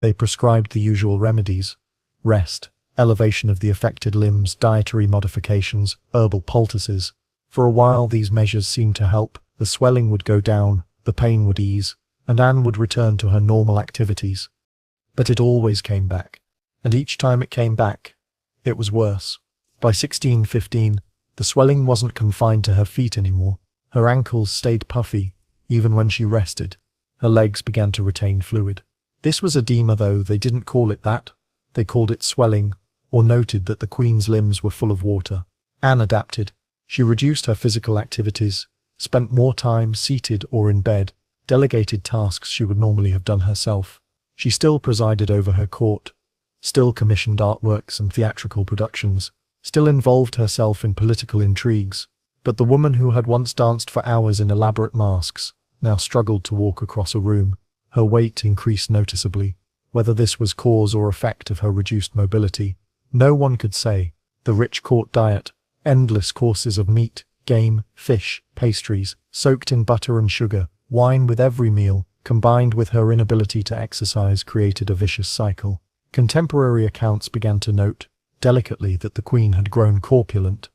They prescribed the usual remedies: rest, elevation of the affected limbs, dietary modifications, herbal poultices. For a while these measures seemed to help. The swelling would go down, the pain would ease, and Anne would return to her normal activities. But it always came back. And each time it came back, it was worse. By 1615, the swelling wasn't confined to her feet anymore. Her ankles stayed puffy, even when she rested. Her legs began to retain fluid. This was edema, though they didn't call it that. They called it swelling, or noted that the Queen's limbs were full of water. Anne adapted. She reduced her physical activities, spent more time seated or in bed, delegated tasks she would normally have done herself. She still presided over her court, still commissioned artworks and theatrical productions, still involved herself in political intrigues. But the woman who had once danced for hours in elaborate masks now struggled to walk across a room. Her weight increased noticeably. Whether this was cause or effect of her reduced mobility, no one could say. The rich court diet, endless courses of meat, game, fish, pastries, soaked in butter and sugar, wine with every meal, combined with her inability to exercise, created a vicious cycle. Contemporary accounts began to note, delicately, that the Queen had grown corpulent.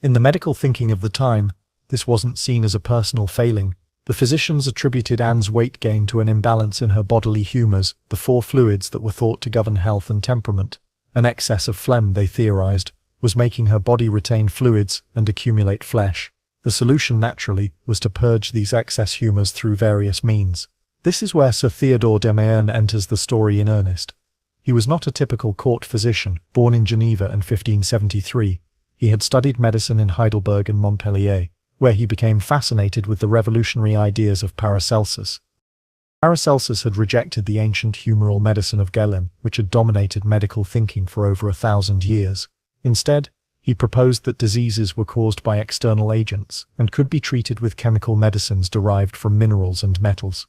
In the medical thinking of the time, this wasn't seen as a personal failing. The physicians attributed Anne's weight gain to an imbalance in her bodily humours, the four fluids that were thought to govern health and temperament. An excess of phlegm, they theorised, was making her body retain fluids and accumulate flesh. The solution, naturally, was to purge these excess humours through various means. This is where Sir Theodore de Mayerne enters the story in earnest. He was not a typical court physician, born in Geneva in 1573. He had studied medicine in Heidelberg and Montpellier, where he became fascinated with the revolutionary ideas of Paracelsus. Paracelsus had rejected the ancient humoral medicine of Galen, which had dominated medical thinking for over 1,000 years. Instead, he proposed that diseases were caused by external agents and could be treated with chemical medicines derived from minerals and metals.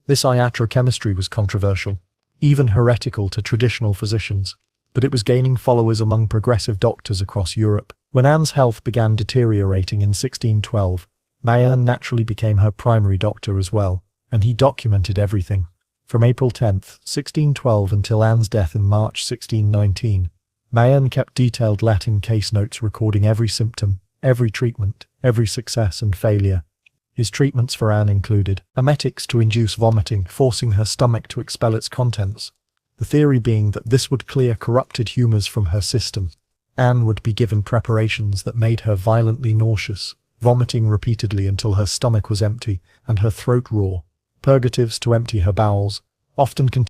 This iatrochemistry was controversial, even heretical to traditional physicians, but it was gaining followers among progressive doctors across Europe. When Anne's health began deteriorating in 1612, Mayerne naturally became her primary doctor as well, and he documented everything. From April 10, 1612 until Anne's death in March 1619, Mayerne kept detailed Latin case notes recording every symptom, every treatment, every success and failure. His treatments for Anne included emetics to induce vomiting, forcing her stomach to expel its contents, the theory being that this would clear corrupted humours from her system. Anne would be given preparations that made her violently nauseous, vomiting repeatedly until her stomach was empty and her throat raw, purgatives to empty her bowels, often